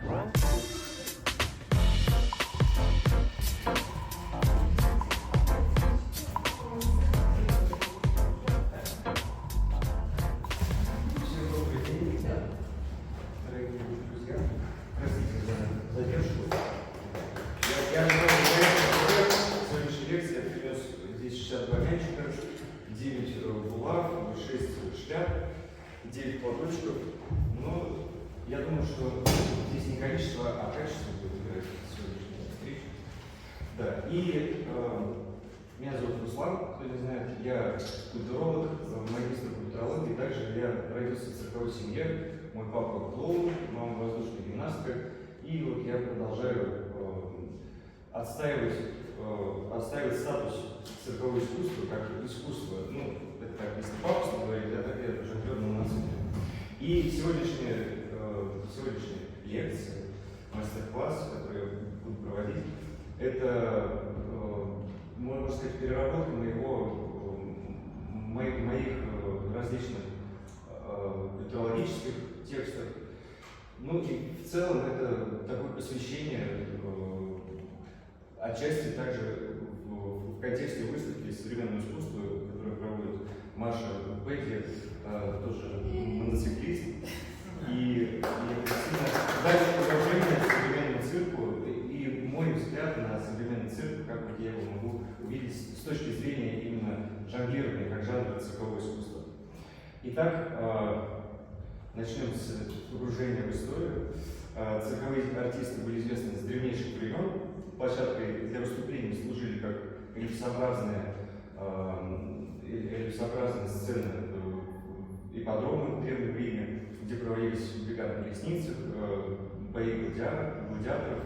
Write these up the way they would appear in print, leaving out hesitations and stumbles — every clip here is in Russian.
Сегодняшняя лекция принес здесь 62 мячика, 9 булав, 6 шляп, 9 платочков. Но я думаю, что здесь не количество, а качество будет играть сегодняшней встречи. Да. И меня зовут Руслан, кто не знает, я культуролог, магистр культурологии, также я родился в цирковой семье, мой папа клоун, мама воздушная гимнастка, и вот я продолжаю отстаивать статус циркового искусства как искусство, ну, это так, если пафосно говорить, а так я жонглер на нацизме. И сегодняшняя лекция, мастер-класс, который я буду проводить, это, можно сказать, переработка моих различных культурологических текстов. Ну и в целом это такое посвящение отчасти также в контексте выставки современного искусства, которую проводит Маша Петти, тоже моноциклист. И дальше продолжение современному цирку и мой взгляд на современный цирк, как вот я его могу увидеть с точки зрения именно жонглирования как жанра циркового искусства. Итак, начнем с погружения в историю. Цирковые артисты были известны с древнейших времен. Площадкой для выступлений служили как эллипсообразные сцены ипподрома в Древнем Риме, где проводились бега на колесницах, бои гладиаторов,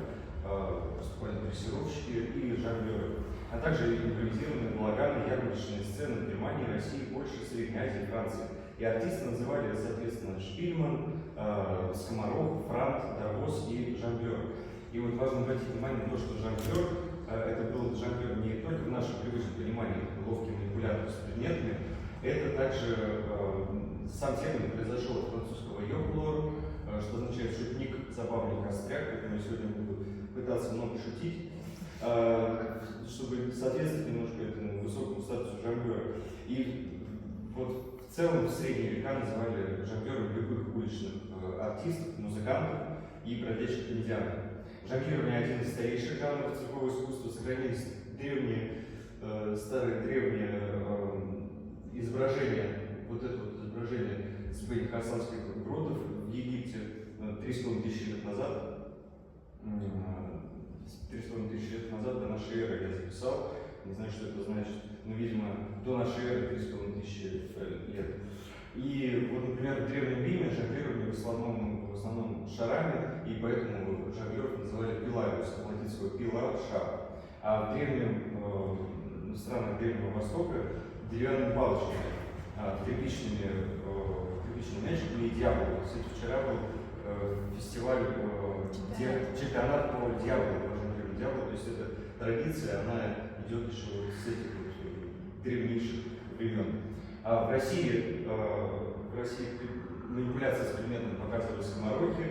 выступали дрессировщики и жонглеры, а также импровизированные балаганы, ярмарочные сцены в Германии, России, Польше, Средней Азии, Франции. И артисты называли, соответственно, Шпильман, Скоморох, Франт, Дарвоз и жонглер. И вот важно обратить внимание на то, что жонглер, это был жонглер не только в нашем привычном понимании, ловкий манипулятор с предметами, это также сам термин произошел от французского «йоклор», что означает «шутник, забавник, остряк», поэтому я сегодня буду пытаться много шутить, чтобы соответствовать немножко этому высокому статусу жонглера. И вот в целом в средние века называли жонглерами любых уличных артистов, музыкантов и бродячих комедиантов. Жонглирование один из старейших жанров циркового искусства, сохранились старые древние изображения, вот это вот изображение сбоей хасанских гротов в Египте 3,5 тысячи лет назад. 3,5 тысячи лет назад до нашей эры я записал, не знаю, что это значит, но, видимо, до нашей эры 3,5 тысячи лет. И вот, например, в Древнем Риме жонглировали в основном шарами, и поэтому жонглеров называли пилариус, от латинского пила – шар. А в странах Древнего Востока деревянными палочками, тряпичными мячиками и дьяволом. Кстати, вчера был фестиваль, чемпионат по дьяволу, то есть эта традиция, она идет еще вот с этих вот древнейших времен. В России манипуляция с предметом показывали скоморохи,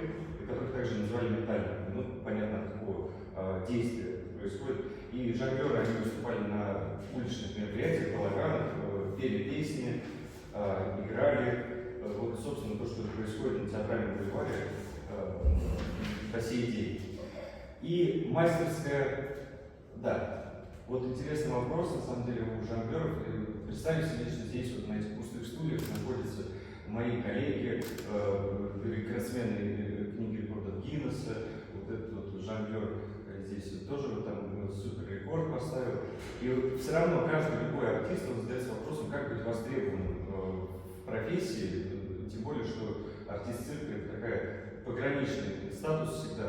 которых также называли метальными. Ну, понятно, от какого действия происходит. И жонглеры, они выступали на уличных мероприятиях, балаганах, пели песни, играли. Вот, собственно, то, что происходит на театральном бульваре по сей день. И мастерская, да, вот интересный вопрос, на самом деле, у жонглеров. Представьте себе, что здесь, вот на этих пустых стульях, находятся мои коллеги, рекордсмены книги рекордов Гиннесса, вот этот вот жонглер здесь тоже вот там супер рекорд поставил. И вот все равно каждый любой артист, он задается вопросом, как быть востребованным в профессии, тем более, что артист цирка — это такая пограничный статус, всегда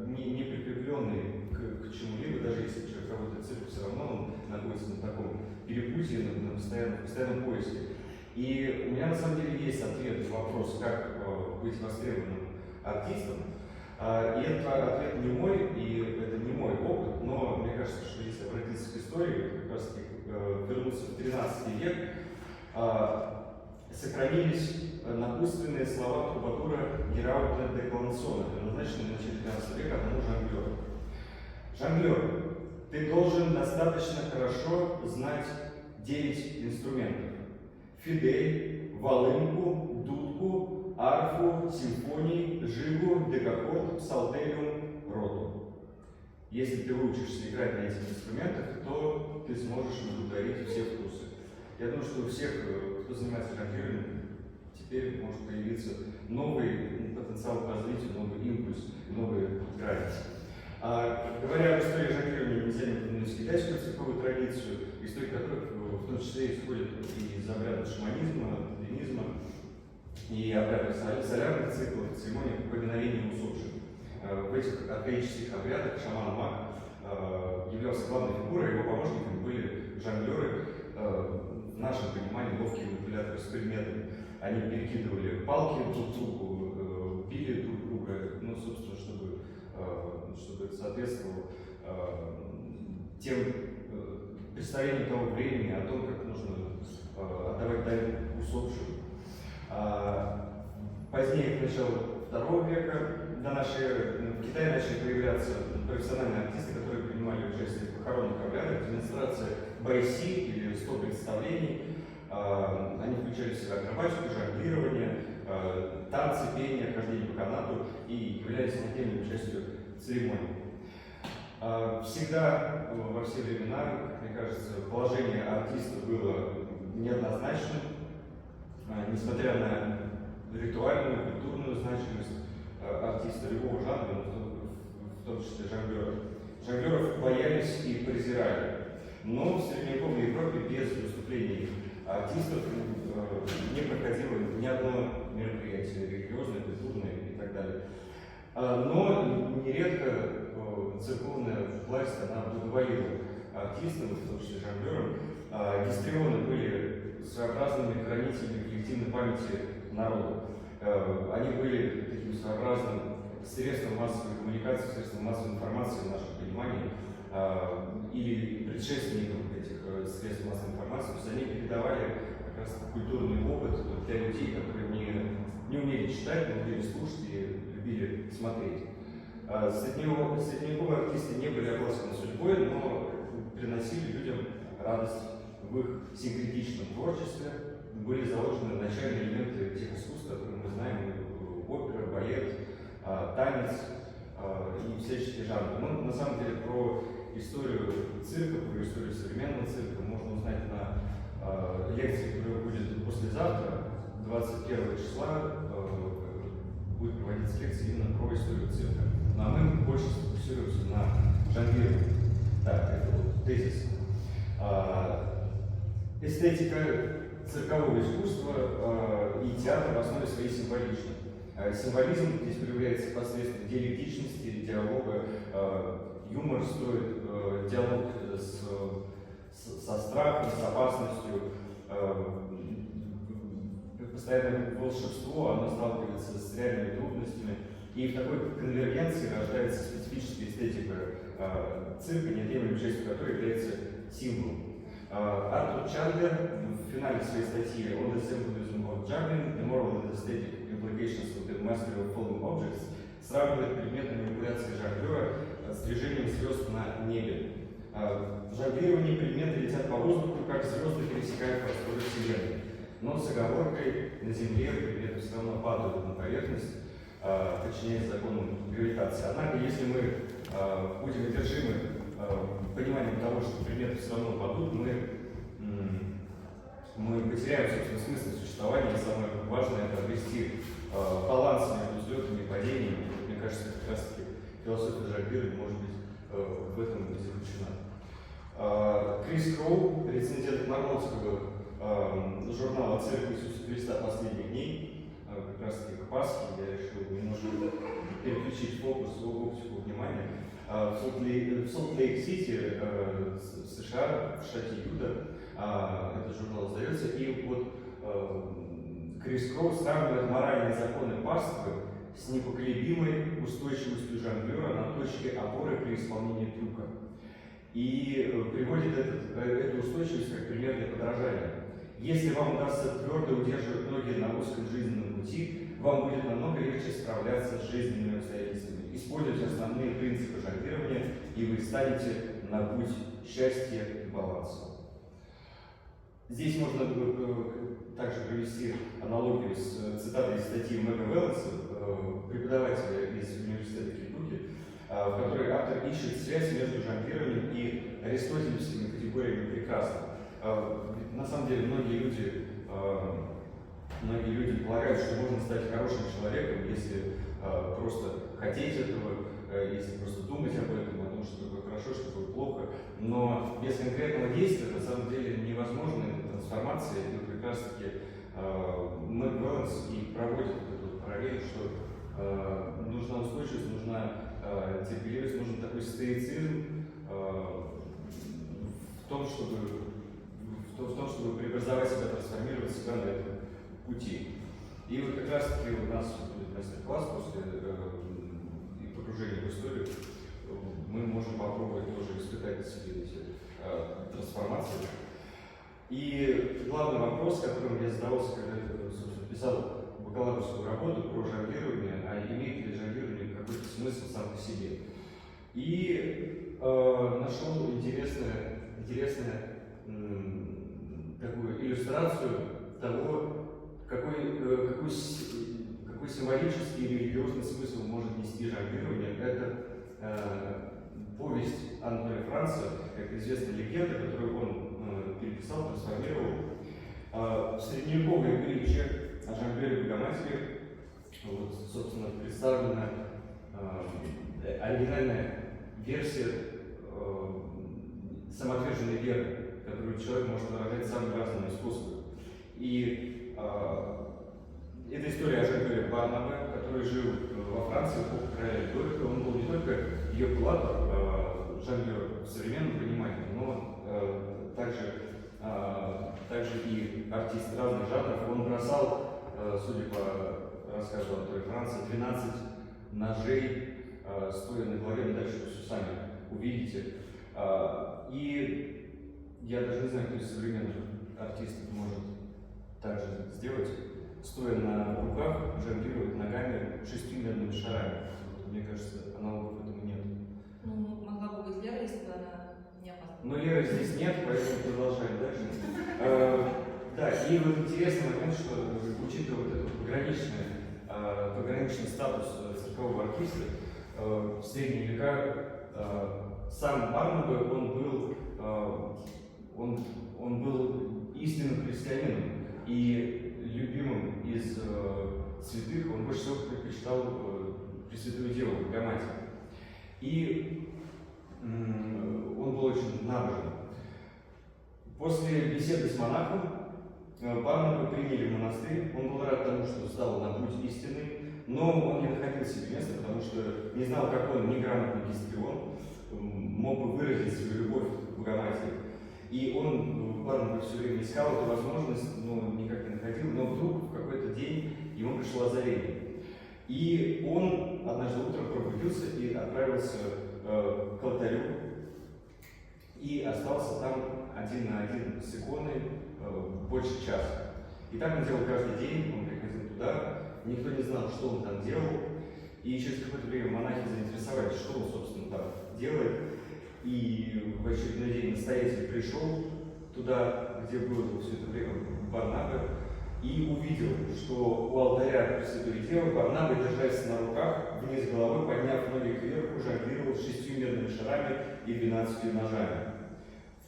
не прикрепленный к чему-либо, даже если человек работает в цирке, все равно он находится на таком перепутье, на постоянном поиске. И у меня на самом деле есть ответ на вопрос, как быть востребованным артистом. И этот ответ не мой, и это не мой опыт, но мне кажется, что если обратиться к истории, как раз таки вернуться в 13 век, сохранились напутственные слова трубадура Гераута де Клансона, предназначенные в начале себе к одному жонглеру. Жонглер, ты должен достаточно хорошо знать 9 инструментов. Фидель, волынку, дудку, арфу, симфонии, жигу, декакорд, псалтелиум, роту. Если ты выучишься играть на этих инструментах, то ты сможешь удовлетворить все вкусы. Я думаю, что у всех, кто занимается жонглированием, теперь может появиться новый потенциал к развитию, новый импульс, новые границы. Говоря об истории жонглирования, нельзя не упомянуть китайскую цирковую традицию, история которых в том числе исходит из обрядов шаманизма, буддизма и обрядов солярных циклов, церемоний поминовения усопших. В этих архаических обрядах шаман-маг являлся главной фигурой, его помощниками были жонглеры, в нашем понимании ловкие манипуляторы с предметами. Они перекидывали палки друг другу, били друг друга, ну, собственно, чтобы это соответствовало тем представлениям того времени о том, как нужно отдавать дань усопшим. Позднее, к началу II века до нашей эры, в Китае начали появляться профессиональные артисты, которые принимали участие в похоронных обрядах, демонстрация байси или 100 представлений. Они включали в себя акробатику, жонглирование, танцы, пение, хождение по канату и являлись отдельной частью церемонии. Всегда, во все времена, как мне кажется, положение артиста было неоднозначным, несмотря на ритуальную, культурную значимость артиста любого жанра, в том числе жонглеров. Жонглеров боялись и презирали. Но в средневековой Европе без выступлений артистов не проходило ни одно мероприятие религиозное, культурное и так далее. Но нередко церковная власть она благоволила артистам, в том числе жонглерам. Гистрионы были своеобразными хранителями коллективной памяти народа. Они были таким своеобразным средством массовой коммуникации, средством массовой информации в нашем понимании, или предшественником этих средств массовой информации. То есть они передавали как раз культурный опыт для людей, которые не умели читать, но умели слушать и любили смотреть. Средневековые артисты не были обласканы судьбой, но приносили людям радость в их синкретичном творчестве. Были заложены начальные элементы тех искусств, которые мы знаем: опера, балет, танец и всяческие жанры. Но на самом деле про историю цирка, про историю современного цирка можно узнать на лекции, которая будет послезавтра, 21 числа, будет проводиться лекция именно про историю цирка. Ну, а мы больше сфокусируемся на жонглировании. Так, это вот тезис. Эстетика циркового искусства и театра в основе своей символична. Символизм здесь проявляется посредством диалектичности, диалога. Юмор строит диалог со страхом, с опасностью. Постоянное волшебство, оно сталкивается с реальными трудностями. И в такой конвергенции рождается специфическая эстетика цирка, неотъемлемой частью которой является символ. Артур Чандлер в финале своей статьи «On the Symbolism of Juggling, the Moral and Aesthetic Implications of the Mastery of Falling Objects» сравнивает предметы манипуляции жонглера с движением звезд на небе. В жонглировании предметы летят по воздуху, как звезды пересекают просторы Вселенной. Но с оговоркой: на Земле предметы все равно падают на поверхность, подчиняясь законам гравитации. Однако, если мы будем одержимы пониманием того, что предметы все равно падут, мы потеряем, собственно, смысл существования. И самое важное — это обрести баланс между взлетами и падениями. Мне кажется, как раз таки философия жонглирования может быть в этом и заключена. Крис Кроу, рецензент Нормандского журнала «Церковь Иисуса Христа последних дней», как раз таки к Пасхе, я решил немножко переключить фокус, оптику внимания. В Солт-Лейк-Сити, США, в штате Юта, этот журнал издается, и вот Крис Кроу сравнивает моральные законы паствы с непоколебимой устойчивостью жонглера на точке опоры при исполнении трюка. И приводит эту устойчивость как пример для подражания. Если вам удастся твердо удерживать ноги на узком жизненном пути, вам будет намного легче справляться с жизненными обстоятельствами. Используйте станете на путь счастья и баланса. Здесь можно также провести аналогию с цитатой из статьи Мэга Веллеса, преподавателя из университета Кентукки, в которой автор ищет связь между жонглированием и аристотелевскими категориями прекрасного. На самом деле многие люди полагают, что можно стать хорошим человеком, если просто хотеть этого, если просто думать об этом, о том, что такое хорошо, что такое плохо. Но без конкретного действия на самом деле невозможна эта трансформация. И вот как раз таки Мэг Веллес и проводит эту параллель, что нужна устойчивость, нужна терпеливость, нужен такой стоицизм в том, чтобы преобразовать себя, трансформировать себя на этом пути. И вот как раз таки у нас будет мастер-класс после погружения в историю. Мы можем попробовать тоже испытать в себе эти трансформации. И главный вопрос, которым я задавался, когда писал бакалаврскую работу про жонглирование, а имеет ли жонглирование какой-то смысл сам по себе. И нашел интересную такую иллюстрацию того, какой символический и религиозный смысл может нести жонглирование. Это повесть Анатолия Франца, как известная легенда, которую он переписал, трансформировал. В средневековой притче о жонглере Богоматери вот, собственно, представлена оригинальная версия самоотверженной веры, которую человек может выражать самыми разными способами. И это история о жонглере Барнабе, который жил во Франции в эпоху короля Людовика. Он был не только ее пилатор, жонглер в современном понимании, но также и артист разных жанров. Он бросал, судя по рассказу Анатолия Франца, 12 ножей, стоя на голове, но дальше вы все сами увидите. И я даже не знаю, кто из современных артистов может также сделать, стоя на руках, жонглировать ногами 6 медными шарами. Мне кажется, аналогов этому нет. Ну, могла бы быть Лера, если бы она не опаздывала. Но Леры здесь нет, поэтому продолжаем дальше. Да, и вот интересный момент, что учитывая вот этот пограничный статус циркового артиста, в средние века сам Барнабе, он был истинным христианином и любимым из святых. Он больше всего предпочитал Пресвятую Деву Богоматерь. И он был очень набожен. После беседы с монахом Барнабе приняли в монастырь. Он был рад тому, что стал на путь истинный, но он не находил себе места, потому что не знал, как он, неграмотный гистрион, мог бы выразить свою любовь к Богоматери. И Барнабе все время искал эту возможность, но никак не находил. Но вдруг в какой-то день ему пришло озарение. И он однажды утром пробудился и отправился к алтарю и остался там один на один с иконой больше часа. И так он делал каждый день, он приходил туда, никто не знал, что он там делал. И через какое-то время монахи заинтересовались, что он, собственно, там делает. И в очередной день настоятель пришел туда, где был все это время Барнабе, и увидел, что у алтаря Пресвятой Девы Барнабе, держась на руках, вниз головой, подняв ноги кверху, жонглировал 6 медными шарами и 12 ножами.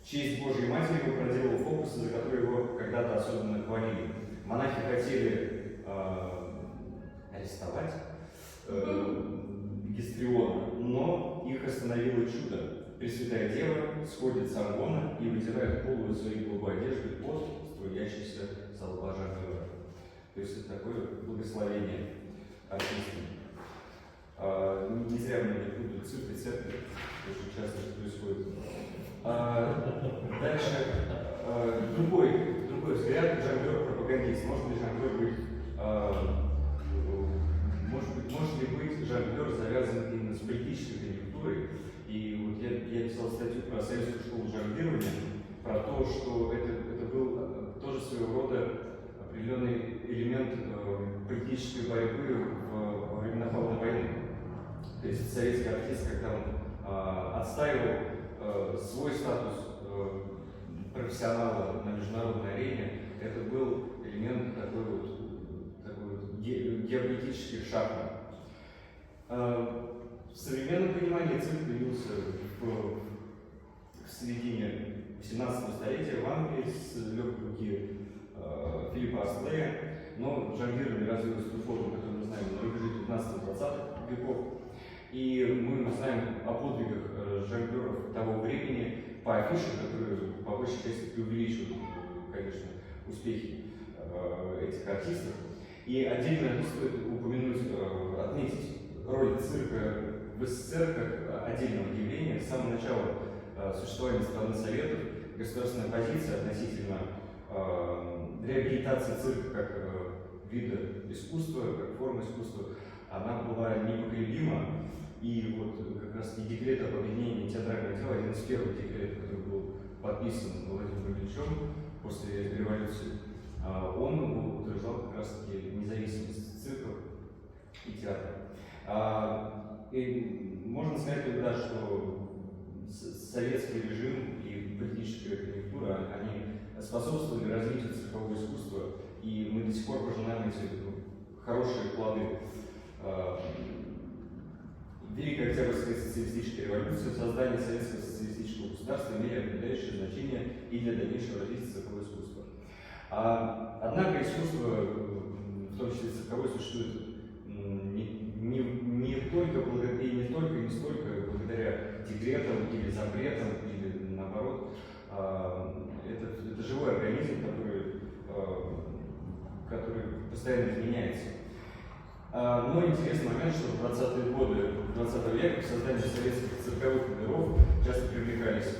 В честь Божьей Матери он проделал фокусы, за которые его когда-то особенно хвалили. Монахи хотели арестовать гистриона, но их остановило чудо. Пресвятая Дева сходит с аргона и вытирает полую своей голубой одежды пот, струящийся с лба жонглера. То есть это такое благословение артистам. Не зря многие путают цирк и церковь, очень часто это происходит. Дальше другой взгляд, жонглер-пропагандист. Может ли быть жонглер завязан именно с политической конъюнктурой? И вот я писал статью про советскую школу жонглирования, про то, что это был тоже своего рода определенный элемент политической борьбы во времена холодной войны. То есть советский артист, когда он отстаивал свой статус профессионала на международной арене. Это был элемент такой вот геополитических шахмат. В современном понимании цирк появился в середине 18 столетия в Англии с легкой руки Филиппа Астлея, но жонглирование развилось в ту форму, которую мы знаем на рубеже 19-20 веков. И мы знаем о подвигах жонглеров того времени по афишам, которые по большей части преувеличивают, конечно, успехи этих артистов. И отдельно стоит упомянуть, отметить роль цирка в СССР как отдельного явления. С самого начала существования страны Советов государственная позиция относительно реабилитации цирка как вида искусства, как формы искусства, она была непоколебима. И вот как раз и декрет об объединении театрального дела, один из первых декретов, который был подписан Владимиром Ильичем после революции, он утверждал как раз таки независимость цирка и театра. И можно сказать тогда, что советский режим и политическая конъюнктура, они способствовали развитию циркового искусства, и мы до сих пор пожинаем эти хорошие плоды. Великая Октябрьская социалистическая революция, создание советского социалистического государства имели определяющее значение и для дальнейшего развития циркового искусства. Однако искусство, в том числе цирковое, существует не только и не столько благодаря декретам или запретам, или наоборот. Это живой организм, который постоянно изменяется. Но интересный момент, что в 20-е годы 20 века в создании советских цирковых номеров часто привлекались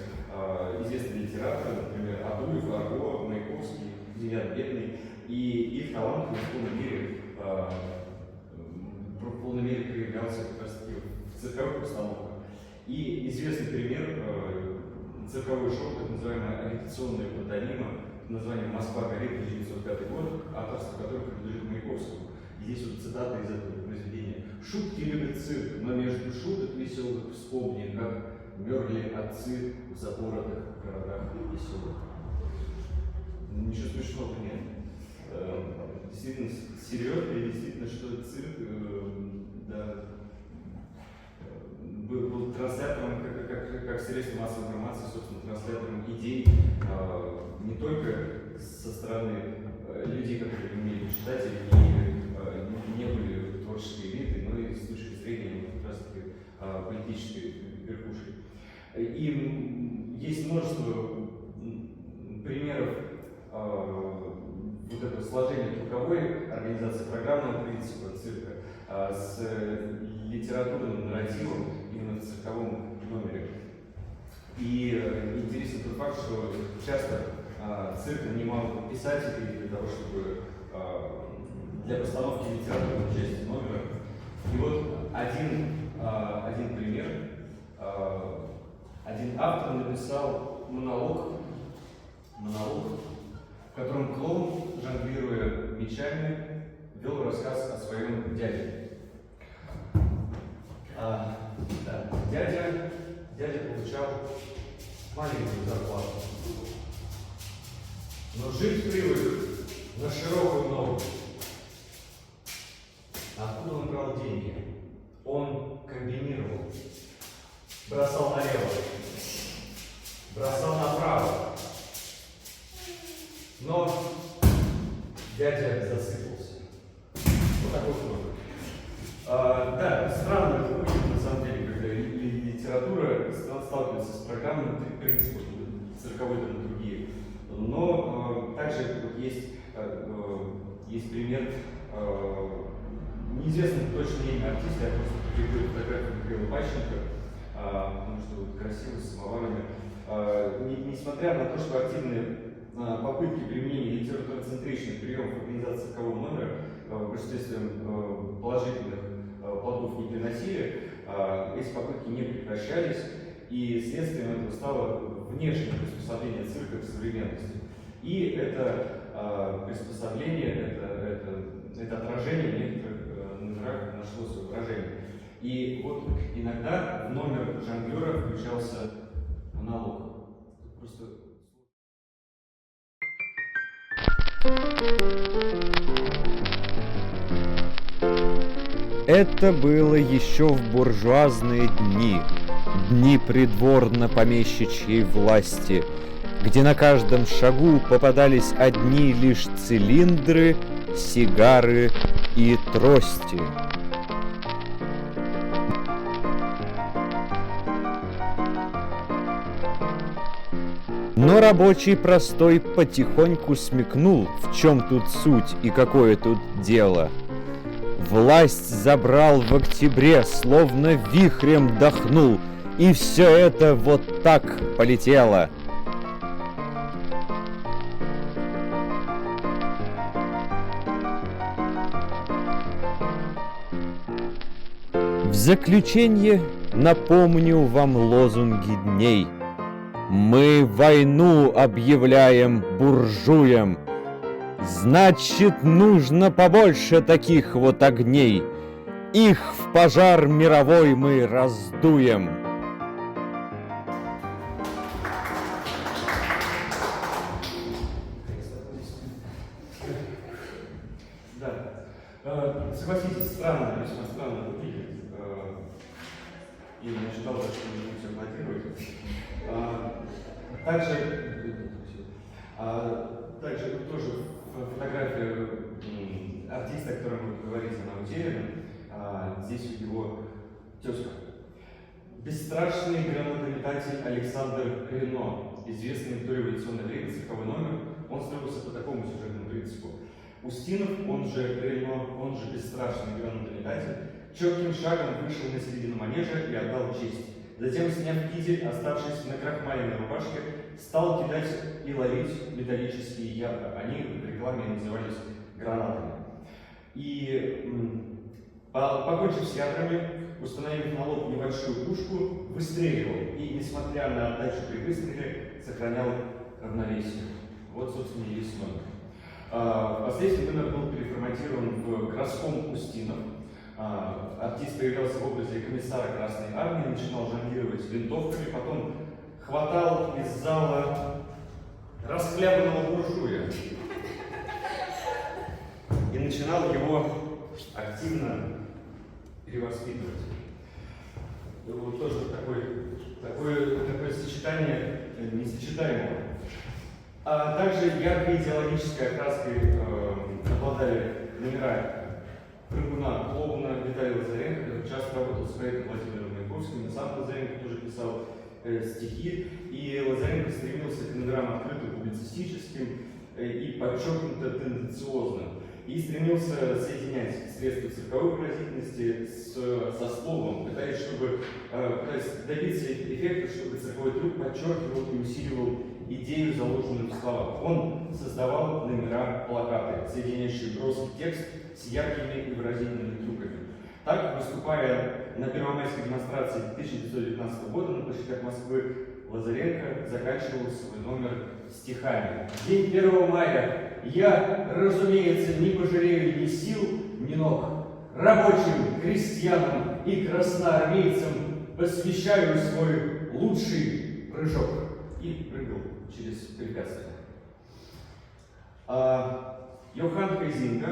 известные литераторы, например, Адуев, Арго, Маяковский, Демьян Бедный, и их талант в полной мере проявлялся как раз таки в цирковых постановках. И известный пример цирковой шоу, так называемая агитационная пантомима, под названием «Москва горит», 1905 год, авторство которого принадлежит Маяковскому. И здесь вот цитата из этого произведения. «Шутки любят цирк, но между шуток веселых вспомни, как мерли отцы в запоротых городах веселых». Ничего смешного нет. Действительно серьезно, и действительно, что цирк был транслятором, как средство массовой информации, собственно, транслятором идей не только со стороны людей, которые умели читать или не были творческой элитой, но и с точки зрения как раз таки политической верхушки. И есть множество примеров вот этого сложения трудовой организации, программного принципа цирка с литературным нарративом именно в цирковом номере. И интересен тот факт, что часто цирк нанимал писателей для того, чтобы для постановки литературной части номера. И вот один пример. Один автор написал монолог, в котором клоун, жонглируя мечами, вел рассказ о своем дяде. Дядя получал маленькую зарплату, но жить привык на широкую ногу. Откуда он брал деньги? Он комбинировал. Бросал налево, бросал направо. Но дядя засыпался. Вот такой вот. Да, странно это будет, на самом деле, когда литература сталкивается с программным принципом цирковой драматургии. Но также вот есть пример, неизвестно точное имя артиста, я просто прикрепил фотографию Михаила Пащенко, потому что вот красиво, с самоварами. Несмотря на то, что активные попытки применения литературоцентричных приемов организации циркового номера в большинстве положительных плодов не приносили, эти попытки не прекращались, и следствием этого стало внешнее приспособление цирка к современности. И это приспособление, это отражение в некоторых номерах нашло свое выражение. И вот иногда в номер жонглера включался монолог. Просто... Это было еще в буржуазные дни, дни придворно-помещичьей власти, где на каждом шагу попадались одни лишь цилиндры, сигары и трости. Но рабочий простой потихоньку смекнул, в чем тут суть и какое тут дело. Власть забрал в октябре, словно вихрем дохнул, и все это вот так полетело. В заключение напомню вам лозунги дней. Мы войну объявляем буржуям. Значит, нужно побольше таких вот огней. Их в пожар мировой мы раздуем. Да. Согласитесь, странно, весьма странно выглядит. И не ожидал, что вы будете аплодировать. Также тоже фотография артиста, о котором вы говорите, она утеряна. Здесь у него тезка. Бесстрашный гранатометатель Александр Рено, известный в дореволюционное время, цирковой номер, он строился по такому сюжетному принципу. Устинов, он же Рено, он же бесстрашный гранатометатель, четким шагом вышел на середину манежа и отдал честь. Затем, сняв китель, оставшись на крахмаленной рубашке, стал кидать и ловить металлические ядра. Они в рекламе назывались гранатами. И, покончив с ядрами, установив на лоб небольшую пушку, выстреливал. И, несмотря на отдачу при выстреле, сохранял равновесие. Вот, собственно, и весь номер. Впоследствии номер был переформатирован в городском Устинов. Артист появлялся в образе комиссара Красной Армии, начинал жонглировать винтовками, потом хватал из зала расхлябанного буржуя и начинал его активно перевоспитывать. Вот тоже такое сочетание несочетаемого. Также яркой идеологической окраской обладали номера Прыгуна, клоуна Виталия Лазаренко, который часто работал с поэтом Владимиром Маяковским, сам Лазаренко тоже писал стихи, и Лазаренко стремился к номерам открыто публицистическим и подчеркнуто тенденциозным, и стремился соединять средства цирковой выразительности со словом, пытаясь добиться эффекта, чтобы цирковой трюк подчеркивал и усиливал идею, заложенную в словах. Он создавал номера плакаты, соединяющие броский текст с яркими и выразительными трюками. Так, выступая на первомайской демонстрации 1919 года на площадях Москвы, Лазаренко заканчивал свой номер стихами. День 1 мая я, разумеется, не пожалею ни сил, ни ног. Рабочим, крестьянам и красноармейцам посвящаю свой лучший прыжок. И прыгал через препятствия. Йохан Хайзинга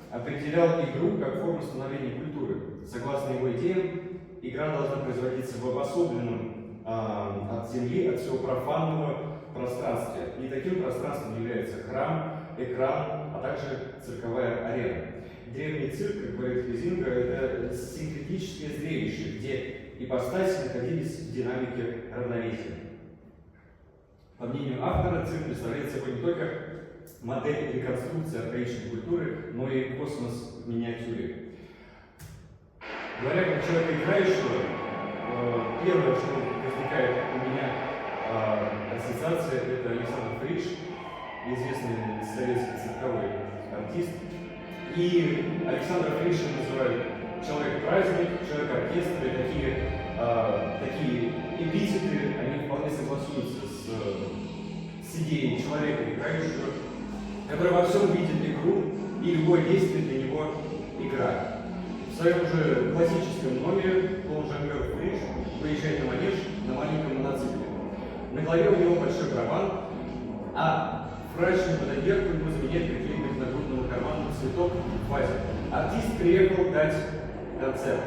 определял игру как форму становления культуры. Согласно его идеям, игра должна производиться в обособленном от земли, от всего профанного пространстве. И таким пространством является храм, экран, а также цирковая арена. Древний цирк, как говорит Хайзинга, это синкретическое зрелище, где ипостаси находились в динамике равновесия. По мнению автора, цирк представляет собой не только модель реконструкции архаичной культуры, но и космос в миниатюре. Говоря как человека играющего, первое, что возникает у меня ассоциация, это Александр Фриш, известный советский цирковой артист. И Александра Фриша называют человек-праздник, человек-оркестр, и такие эпитеты, они вполне согласуются с идеей человека, играющего, который во всем видит игру, и любое действие для него игра. В своем же классическом номере клоун-жонглер Фриш выезжает на манеж на маленьком моноцикле. На голове у него большой барабан, а фрачную пододерку ему заменяет приклеенный к нагрудному карману цветок в вазе. Артист приехал дать концерт,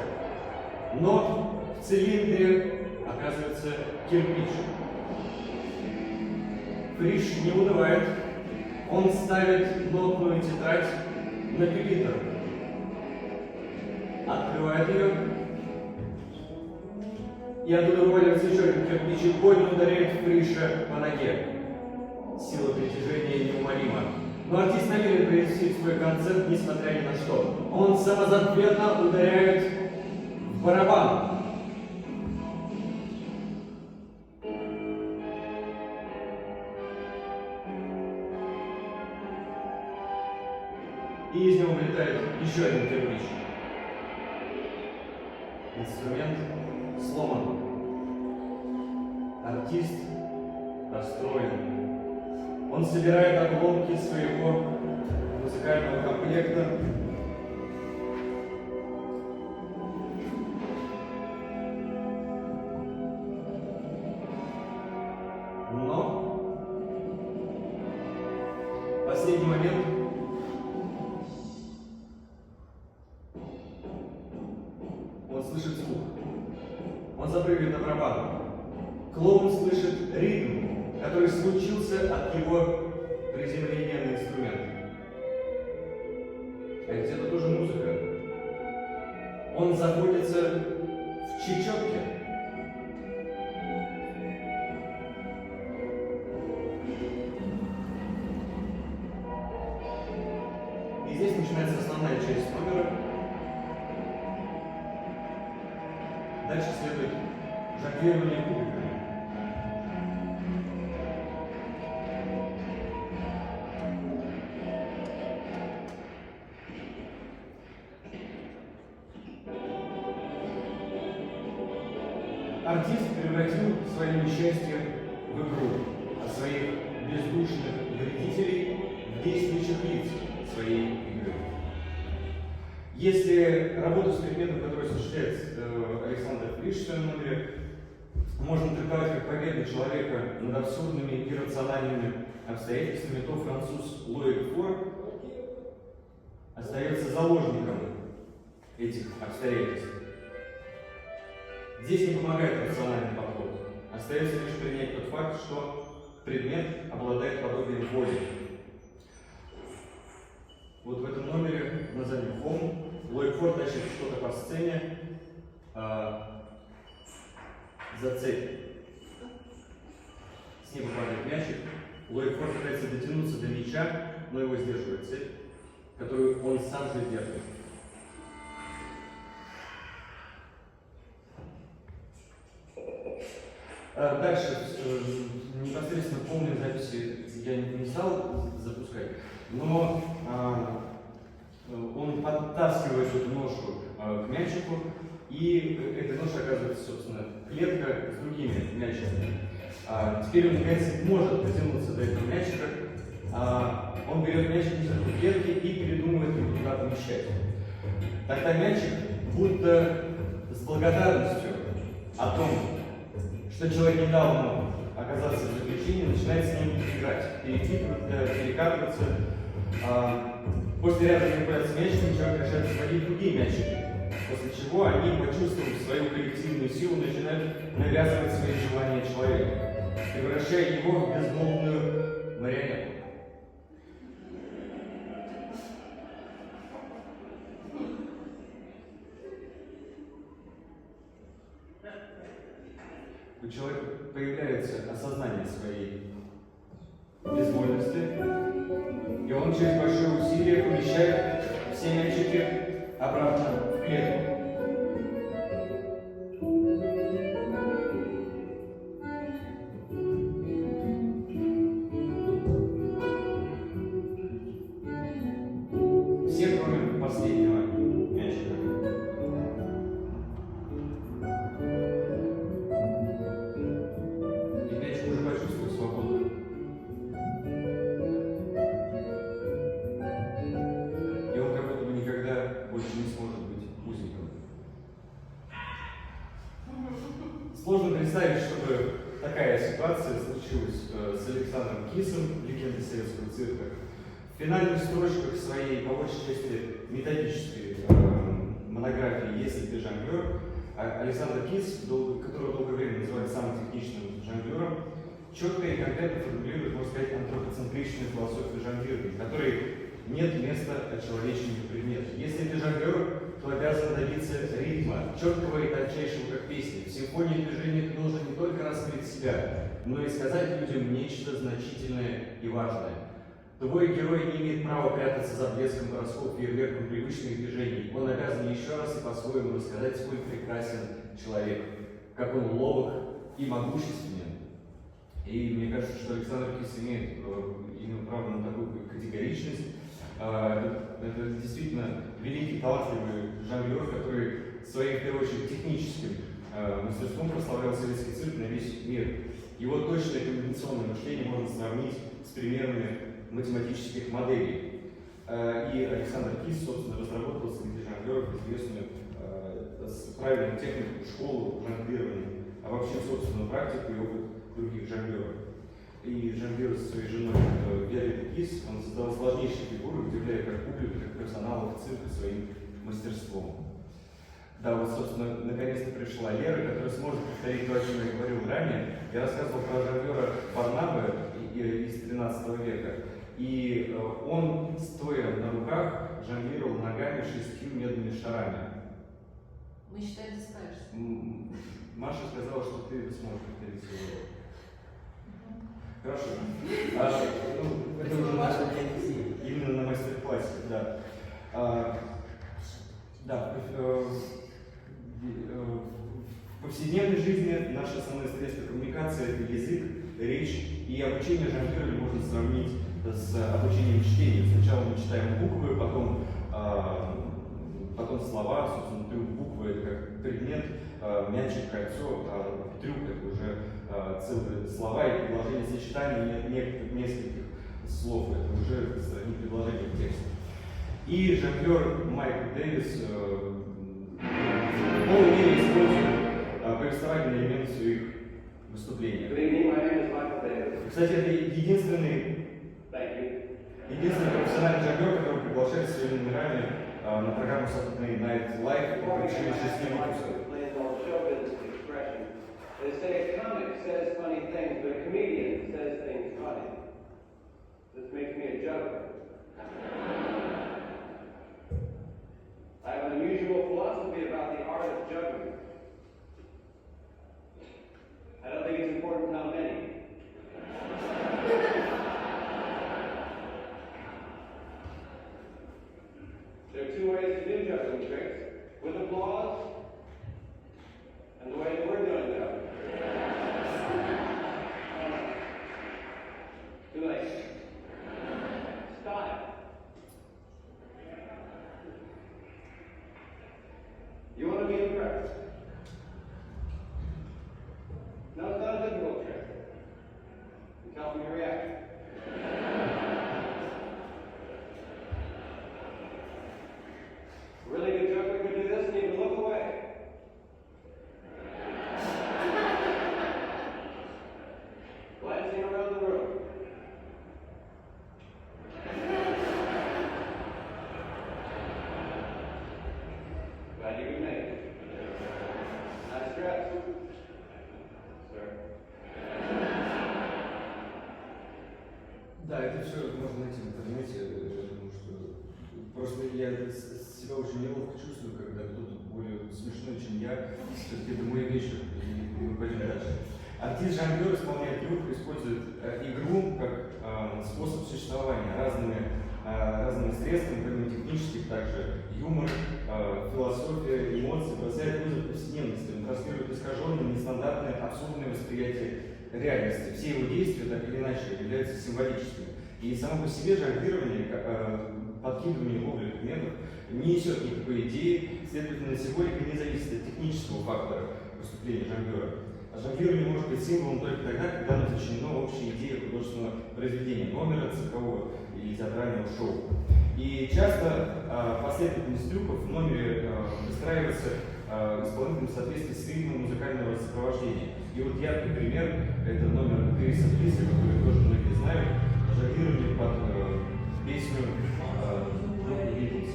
но в цилиндре оказывается кирпич. Фриш не унывает, он ставит нотную тетрадь на пюпитр, открывает ее, и оттуда вываливается еще один кирпич и больно ударяет Фриша по ноге. Сила притяжения неумолима. Но артист намерен провести свой концерт, несмотря ни на что. Он самозабвенно ударяет в барабан. И из него вылетает еще один кирпич. Инструмент сломан. Артист расстроен. Он собирает обломки своего музыкального комплекта. Но в последний момент он слышит звук. Он запрыгивает на барабан. Клоун слышит ритм, который случился от его приземления на инструмент. А ведь это тоже музыка. Он заходится в чечетке. И здесь начинается основная часть номера. Дальше следует жонглирование кубиками. Артист превратил свое несчастье в игру, а своих бездушных вредителей в действующих лиц своей игры. Если работу с предметом, который осуществляет Александр Фриш в своем номере, можно трактовать как победу человека над абсурдными и иррациональными обстоятельствами, то француз Лоик Фор остается заложником этих обстоятельств. Здесь не помогает рациональный подход. Остается лишь принять тот факт, что предмет обладает подобием воли. Вот в этом номере на заднем Home Лоик Фор тащит что-то по сцене за цепь. С неба падает мячик. Лоик Фор пытается дотянуться до мяча, но его сдерживает цепь, которую он сам же держит. Дальше, непосредственно полные записи я не стал запускать, но он подтаскивает эту ношу к мячику, и эта ноша оказывается, собственно, клетка с другими мячиками. Теперь он, наконец, может дотянуться до этого мячика. Он берет мячик из этой клетки и передумывает его туда помещать. Тогда мячик, будто с благодарностью о том, что человек не дал ему оказаться в заключении, начинает с ним играть, перекатываться. После ряда манипуляций с мячиком человек решает сводить другие мячики, после чего они, почувствовав свою коллективную силу, начинают навязывать свои желания человеку, превращая его в безмолвную марионетку. У человека появляется осознание своей безвольности, и он через большое усилие помещает все мячики обратно в клетку. Все, кроме последнего мячика. И мячик уже почувствовал свободу. И он как будто бы никогда больше не сможет быть узником. Сложно представить, чтобы такая ситуация случилась с Александром Кисом, легендой советского цирка. В финальных строчках своей, по большей части, методической монографии «Если ты жонглер», Александр Кис, которого долгое время называли самым техничным жонглером, четко и конкретно формулирует, можно сказать, антропоцентричную философию жонглирования, в которой нет места очеловечению предмета. Если ты жонглер, то обязан добиться ритма, четкого и тончайшего, как песни. В симфонии движения ты должен не только раскрыть себя, но и сказать людям нечто значительное и важное. Твой герой не имеет права прятаться за блеском гороскоп, фейерверком привычных движений. Он обязан еще раз и по-своему рассказать, сколь прекрасен человек, как он ловок и могущественен. И мне кажется, что Александр Кис имеет право на такую категоричность. Это действительно великий, талантливый жонглер, который своим, в первую очередь, техническим мастерством прославлял советский цирк на весь мир. Его точное комбинационное мышление можно сравнить с примерами математических моделей. И Александр Кис, собственно, разработал среди жонглеров известную правильную технику, школу жонглирования, а вообще собственную практику и опыт других жонглеров. И жонглируя со своей женой Верой Кис, он создал сложнейшие фигуры, удивляя как публику, так и персоналов цирка своим мастерством. Да, вот, собственно, наконец-то пришла Лера, которая сможет повторить то, о чем я говорил ранее. Я рассказывал про жонглера Барнабе из 13 века. И он, стоя на руках, жонглировал ногами 6 медными шарами. Мы считаем, ты справишься. Маша сказала, что ты сможешь повторить его. Хорошо. Это уже именно на мастер-классе, да. В повседневной жизни наше основное средство коммуникации – это язык, речь, и обучение жонглирования можно сравнить с обучением чтению. Сначала мы читаем буквы, потом слова, собственно, трюк буквы – это как предмет, мячик, кольцо, трюк – это уже целые слова и предложения, сочетания нескольких слов, это уже сравнить предложение в тексте. И жонглер Майкл Дэвис в полной мере использует повествовательные элементы в своих выступлениях. Кстати, это единственный профессиональный жонглер, который приглашает своими номерами на программу Saturday Night Live в течение 6 выпусков. They say a comic says funny things, but a comedian says things funny. This makes me a joker. I have an unusual philosophy about the art of juggling. I don't think it's important how many. There are two ways to do juggling tricks, with applause and the way that we're doing them. Too late. Style. You want to be impressed? No, it's not a difficult trick. You tell them your reaction. A really good juggler could do this and even look away. Glancing around the room. Glad you could make it. Nice dress, sir. Да, это все можно найти в интернете. Я думаю, что просто я себя очень неловко чувствую, когда кто-то более смешной, чем я. Все-таки это мой вечер, и мы пойдем дальше. Артист-жонглер исполняет трюк, использует игру как способ существования разными средствами, помимо технических, также юмор, философия, эмоции, бросает вызов повседневности. Он транслирует искаженное, нестандартное, абсурдное восприятие реальности. Все его действия, так или иначе, являются символическими. И само по себе жонглирование, подкидывание ловли предметов, не несет никакой идеи, следовательно, символика не зависит от технического фактора выступления жонглера. А жонглирование может быть символом только тогда, когда оно зачинено общей идеей художественного произведения, номера, циркового или театрального шоу. И часто последовательность трюков в номере выстраивается исполнителем в соответствии с ритмом музыкального сопровождения. И вот яркий пример – это номер Криса Блиса, который тоже многие знают, жонглирование под песню группы Beatles.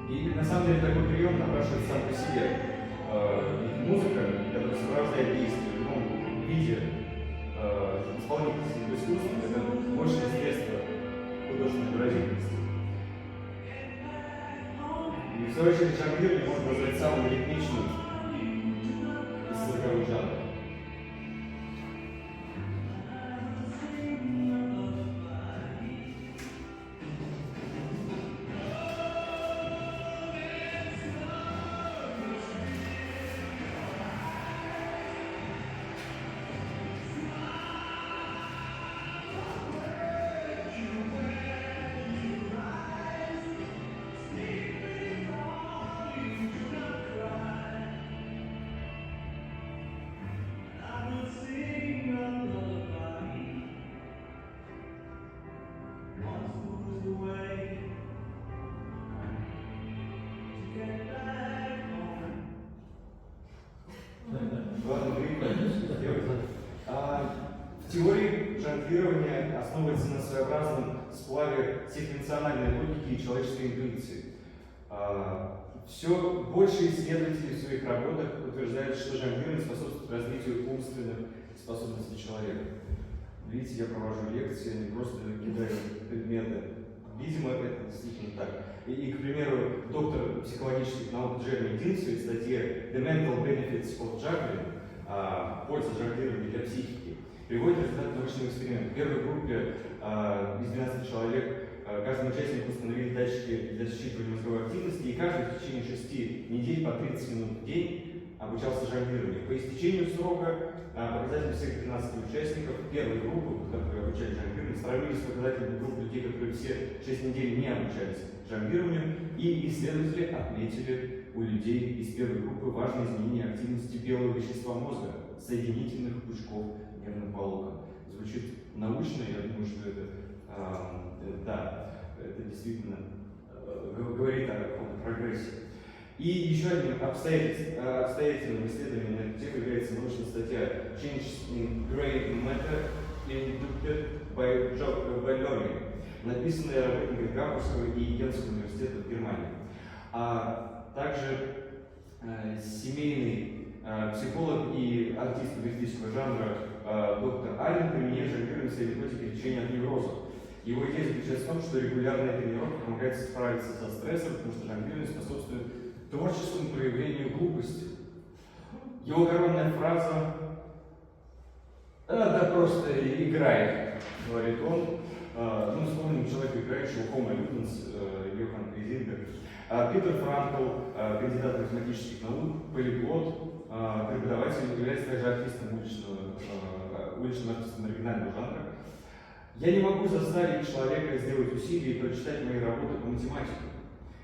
И на самом деле такой прием напрашивается сам по себе. Музыка, которая сопровождает действие в любом виде исполнительского искусства, это мощное средство художественной выразительности. И в свою очередь жонглирование можно назвать самым ритмичным из цирковых жанров. В теории жонглирование основывается на своеобразном сплаве секвенциональной логики и человеческой интуиции. Все больше исследователей в своих работах утверждают, что жонглирование способствует развитию умственных способностей человека. Видите, я провожу лекции, а не просто кидаю предметы. Видимо, это действительно так. И, к примеру, доктор психологических наук Джереми Динсли в статье «The Mental Benefits of Juggling» «Польза жонглирования для психики» приводит результат научного эксперимента. В первой группе из 12 человек каждому участнику установили датчики для считывания мозговой активности, и каждый в течение 6 недель по 30 минут в день обучался жонглированию. По истечению срока показатели всех 13 участников первой группы, которые обучались жонглированию, сравнились с показателями групп людей, которые все 6 недель не обучались жонглированию, и исследователи отметили у людей из первой группы важные изменения активности белого вещества мозга, соединительных пучков нервных волокон. Звучит научно, я думаю, что это, да, это действительно говорит о каком-то прогрессе. И еще одним обстоятельным исследованием на эту тему является научная статья Changes in Gray Matter Induced by Learning, написанная работниками Гамбургского и Йенского университета в Германии. А также семейный психолог и артист юмористического жанра доктор Аллен применяет жонглирование в своей методике лечения от неврозов. Его идея заключается в том, что регулярная тренировка помогает справиться со стрессом, потому что жонглирование способствует творческому проявлению глупости. Его коронная фраза «Да просто играй», говорит он. Ну, вспомним человека, играющего Homo Ludens, Йохан Гейзингер. Питер Франкл, кандидат математических наук, полиглот, преподаватель, является также артистом уличным артистом оригинального жанра. Я не могу заставить человека сделать усилия и прочитать мои работы по математике.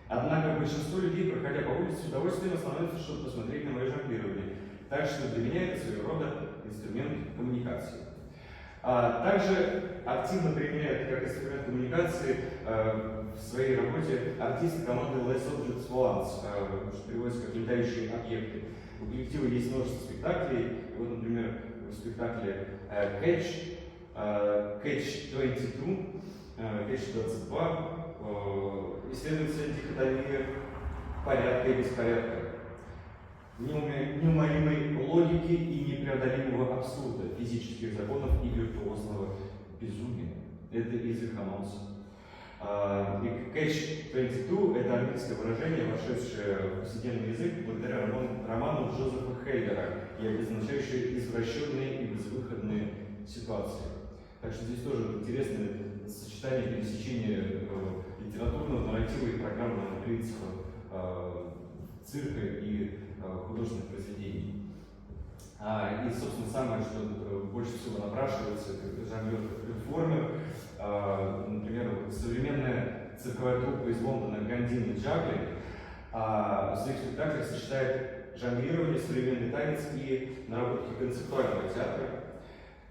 Однако большинство людей, проходя по улице, с удовольствием остановятся, чтобы посмотреть на мое жонглирование. Так что для меня это своего рода инструмент коммуникации. Также активно применяет как инструмент коммуникации в своей работе артисты команды Less Objects Once, что переводится как «летающие объекты». У коллектива есть множество спектаклей. Вот, например, в спектакле Catch 22 исследуется дихотомия порядка и беспорядка, неумолимой логики и непреодолимого абсурда, физических законов и виртуозного безумия. Это язык Хамонса. И Catch 22 – это английское выражение, вошедшее в повседневный язык благодаря роману Джозефа Хеллера и обозначающее извращенные и безвыходные ситуации. Так что здесь тоже интересное сочетание, пересечения литературного нарратива и программного принципа цирка и художественных произведений. И, собственно, самое, что больше всего напрашивается, это жонглер как перформер. Например, современная цирковая труппа из Лондона Гандин и Джаглинг в своих спектаклях сочетает жонглирование, современный танец и наработки концептуального театра.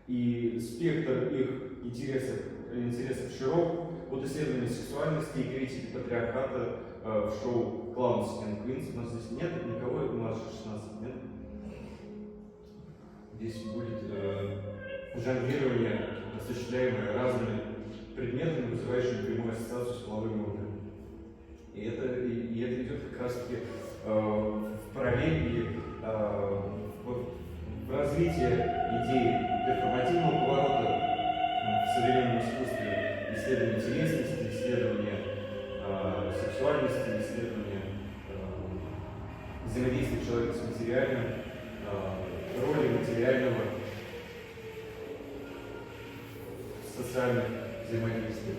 И спектр их интересов широк, от исследования сексуальности и критики патриархата в шоу Clowns and Queens. У нас здесь нет никого младше 16, нет? Здесь будет жонглирование, осуществляемое разными предметами, вызывающими прямую ассоциацию с половыми органами. И это идет как раз-таки в параллель и в развитие идеи перформативного поворота в современном искусстве, исследования телесности, исследования сексуальности, исследования взаимодействия человека с материальным, роли материального в социальных взаимодействиях.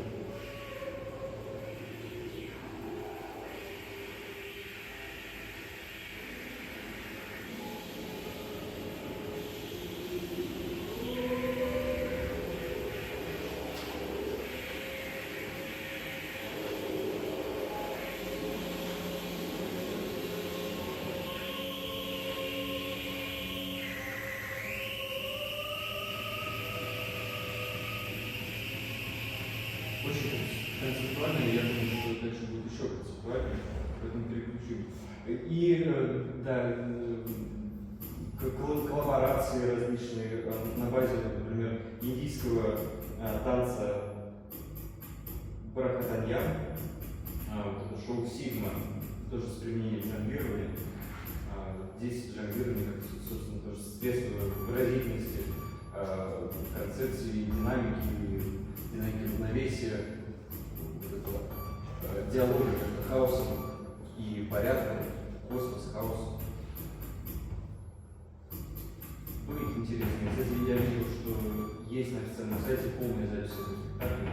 Очень концептуально, я думаю, что дальше будет еще концептуально, поэтому переключим. И да, коллаборации различные на базе, например, индийского танца Барахатаньян, вот это шоу Сигма, тоже с применением жонглирования. Здесь жонглирование как, собственно, тоже средство выразительности, концепции динамики равновесия, диалога между хаосом и порядком, космос, хаос. Будет интересно. Кстати, я видел, что есть на официальном сайте полная запись этого спектакля,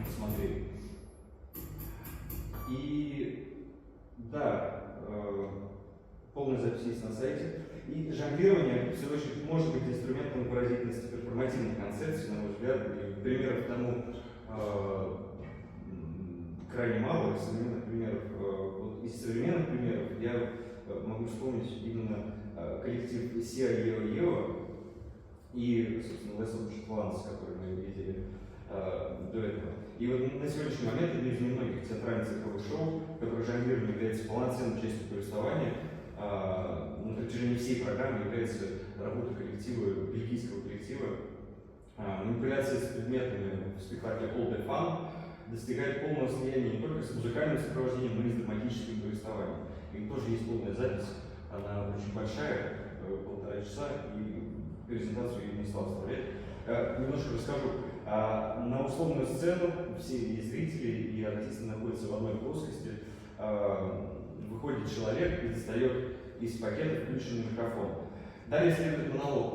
посмотрели. И да, полная запись есть на сайте. И жонглирование, в свою очередь, может быть инструментом выразительности перформативных концепций, на мой взгляд, и примеров тому крайне мало. Из современных примеров, вот из современных примеров я могу вспомнить именно коллектив Сиа Ео и, собственно, Less Plans, который мы видели до этого. И вот на сегодняшний момент одно из немногих театральных цирковых шоу, в которых жонглирование является полноценной частью повествования, на протяжении всей программы является работа коллектива, бельгийского коллектива. Манипуляция с предметами в спектакле All the Fun достигает полного слияния не только с музыкальным сопровождением, но и с драматическим повествованием. И тоже есть полная запись, она очень большая, 1,5 часа, и презентацию я не стал вставлять. Немножко расскажу. На условную сцену все и зрители, и артисты находятся в одной плоскости. Выходит человек и достает из пакета включенный микрофон. Далее следует монолог,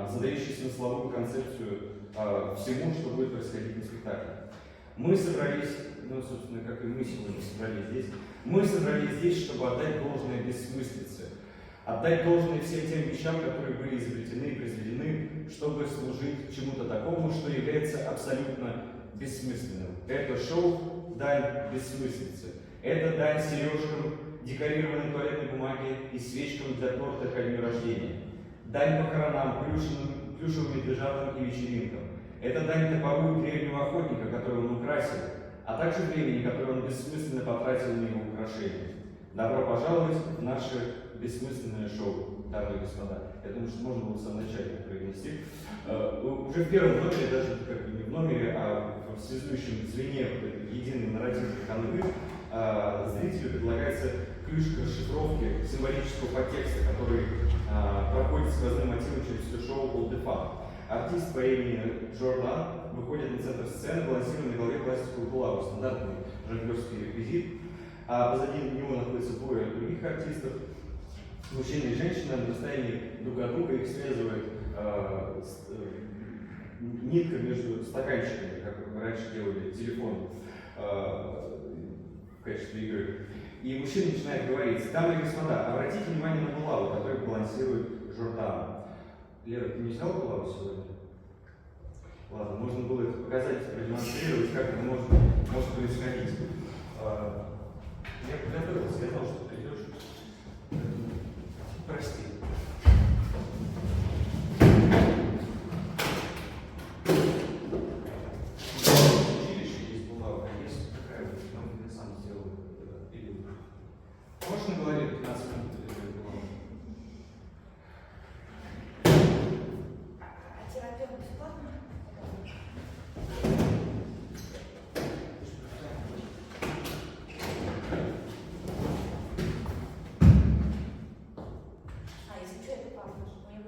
задающий смысловую концепцию всему, что будет происходить на спектакле. Мы собрались, ну, собственно, как и мы сегодня собрались здесь, мы собрались здесь, чтобы отдать должное бессмыслице, отдать должное всем тем вещам, которые были изобретены и произведены, чтобы служить чему-то такому, что является абсолютно бессмысленным. Это шоу «Дань бессмыслицы». Это дань сережкам, декорированной туалетной бумаги и свечкам для торта ко дню рождения. Дань похоронам, плюшевым медвежатам и вечеринкам. Это дань топору древнего охотника, которого он украсил, а также времени, которое он бессмысленно потратил на его украшение. Добро пожаловать в наше бессмысленное шоу, дамы и господа. Я думаю, что можно было в самом начале произнести. Уже в первом номере, даже как бы не в номере, а в связующем звене единой нарративной канвы, зрителю предлагается ключ к расшифровке символического подтекста, который проходит сквозным мотивом через все шоу All the Fun. Артист по имени Джордан выходит на центр сцены, балансируя на голове пластиковую булаву, стандартный жонглерский реквизит. А позади него находятся двое других артистов, мужчина и женщина, на расстоянии друг от друга. Их связывает нитка между стаканчиками, как мы раньше делали телефон в качестве игры. И мужчина начинает говорить: дамы и господа, обратите внимание на булаву, которую балансирует Джордан. Лера, ты не взяла булаву сегодня? Ладно, можно было это показать, продемонстрировать, как это может происходить. Я подготовился, я знал, что ты придешь. Прости. Училище есть булава, а есть такая вот, я сам сделал период. Можешь на голове 15 минут делать булаву?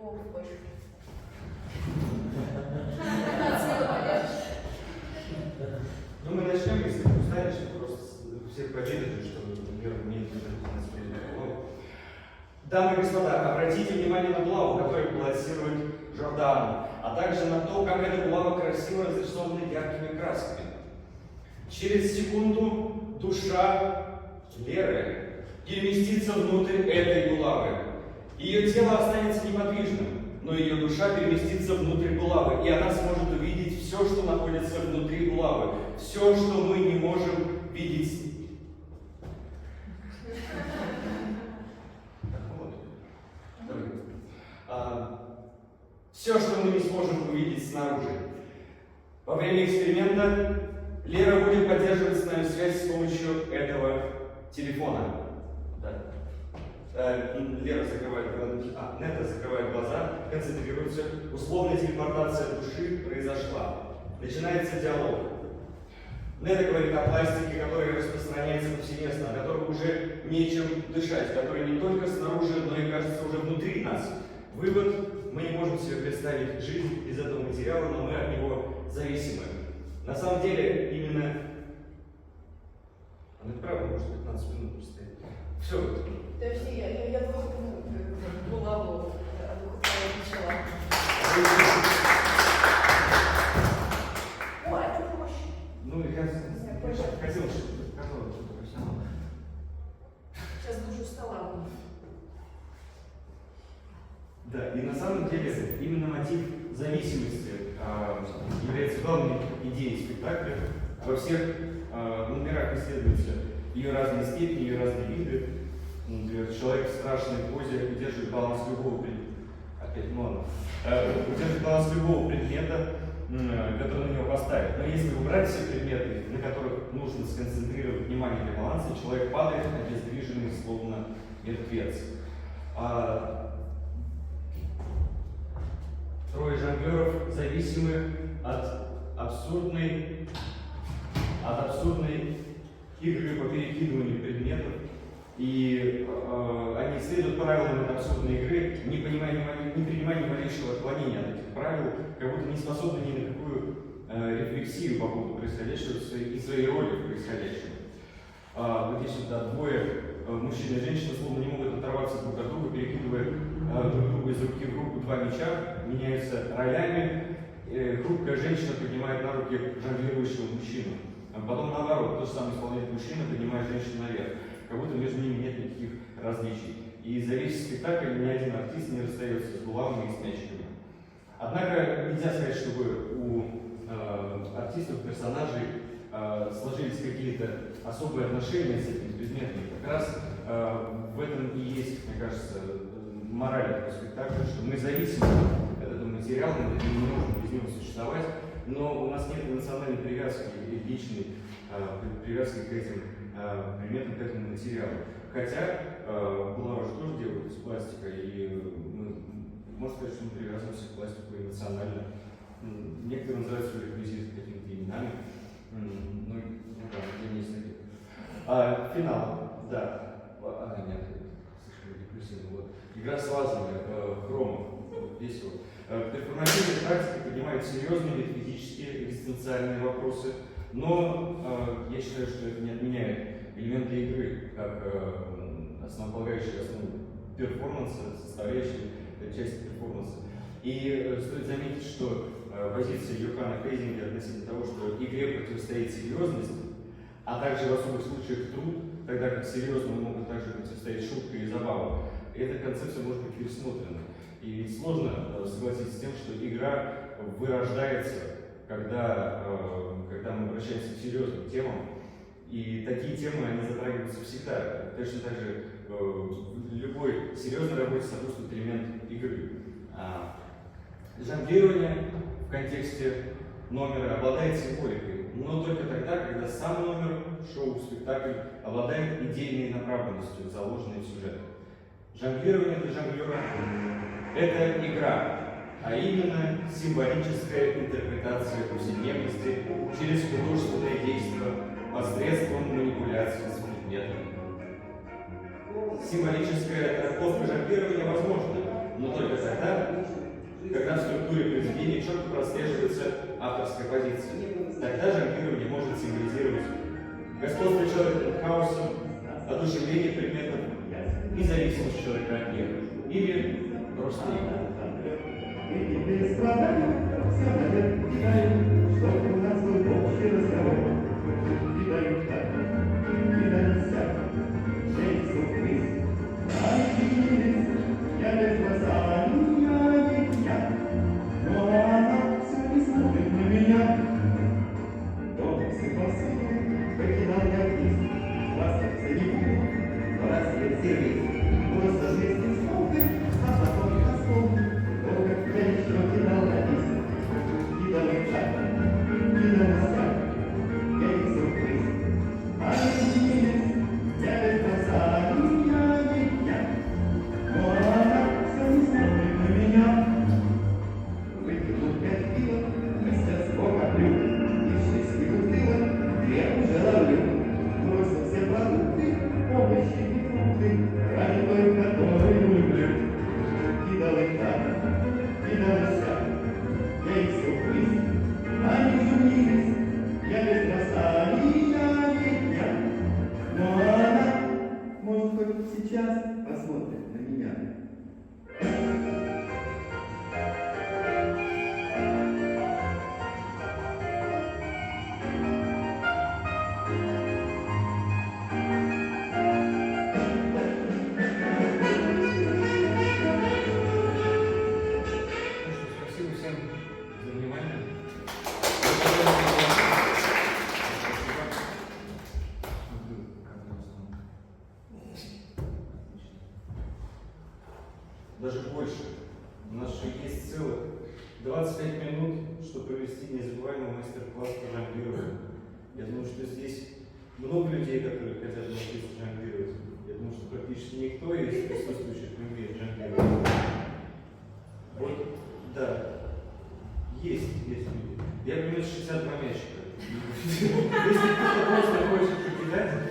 О, больше. Ну, мы начнем, если ты узнаешь, просто всех победит, что мир умеет нас перед. Дамы и господа, обратите внимание на булаву, которую балансирует Жордан, а также на то, как эта булава красиво разрисована яркими красками. Через секунду душа Леры переместится внутрь этой булавы. Ее тело останется неподвижным, но ее душа переместится внутрь булавы, и она сможет увидеть все, что находится внутри булавы, все, что мы не можем видеть. Все, что мы не сможем увидеть снаружи. Во время эксперимента Лера будет поддерживать с нами связь с помощью этого телефона. Лера закрывает глаза, Нета закрывает глаза, концентрируется. Условная телепортация души произошла. Начинается диалог. Нета говорит о пластике, который распространяется повсеместно, о котором уже нечем дышать, который не только снаружи, но и, кажется, уже внутри нас. Вывод: мы не можем себе представить жизнь без этого материала, но мы от него зависимы. На самом деле, именно... Это правда, может 15 минут простоит. Все. То есть я булаву начала. О, это проще. Ну, я хотел, чтобы ты показала, что ты профессионал. Сейчас душу стола. Да, и на самом деле именно мотив зависимости является главной идеей спектакля. Во всех номерах исследуются ее разные степени, ее разные виды. Например, человек в страшной позе удерживает баланс любого удерживает баланс любого предмета, который на него поставит. Но если убрать все предметы, на которых нужно сконцентрировать внимание для баланса, человек падает, обездвиженный, словно мертвец. Трое жонглеров зависимы от абсурдной игры по перекидыванию предметов. И они исследуют правилам этой абсурдной игры, не принимая ни малейшего отклонения от этих правил, как будто не способны ни на какую рефлексию по поводу происходящего и своей роли в происходящем. Вот здесь вот двое, мужчина и женщина, словно не могут оторваться друг от друга, перекидывая друг другу из руки в руку два мяча, меняются ролями. Хрупкая женщина поднимает на руки жонглирующего мужчину. Потом наоборот, то же самое исполняет мужчина, поднимает женщину наверх. Как будто между ними нет никаких различий. И за весь спектакль ни один артист не расстается с булавами и с мячиками. Однако нельзя сказать, чтобы у артистов, персонажей сложились какие-то особые отношения с этими предметами. Как раз в этом и есть, мне кажется, мораль этого спектакля, что мы зависимы от этого материала, мы не можем без него существовать, но у нас нет эмоциональной привязки или личной привязки к этим предметам, к этому материалу. Хотя булава же тоже делают из пластика, и мы, можно сказать, что мы привязываемся к пластику эмоционально. Некоторые называют свои реквизиты какими-то именами, ну да, я не знаю. Финал, да. Нет, слишком рекурсивно. Вот. Игра с вазами, хрома, весело. Перформативная практика поднимает серьезные метафизические, экзистенциальные вопросы, но я считаю, что это не отменяет элементы игры, как основополагающие основу перформанса, составляющие часть перформанса. И стоит заметить, что позиция Йоханна Хейзинга относительно того, что игре противостоит серьезность, а также в особых случаях труд, тогда как серьезному могут также противостоять шутка и забава. И эта концепция может быть пересмотрена. И сложно согласиться с тем, что игра вырождается, когда мы обращаемся к серьезным темам. И такие темы, они затрагиваются всегда. Точно так же в любой серьезной работе сопутствует элемент игры. Жонглирование в контексте номера обладает символикой, но только тогда, когда сам номер, шоу, спектакль обладает идейной направленностью, заложенной в сюжет. Жонглирование для жонглера – это игра, а именно символическая интерпретация повседневности через художественное действие посредством манипуляции с предметом. Символическая трактовка жонглирования возможна, но только тогда, авторской позиции. Тогда жонглирование может символизировать господство человека над хаосом, одушевление предметов и зависимость человека от них. Или просто игра. Сейчас посмотрим на меня. Спасибо всем за внимание. Даже больше. У нас же есть целых 25 минут, чтобы провести незабываемый мастер-класс по жонглированию. Я думаю, что здесь много людей, которые хотят научиться жонглировать. Я думаю, что практически никто из присутствующих не умеет жонглировать. Вот, да. Есть люди. Я принес 62 мячика. Если кто-то просто хочет покидать,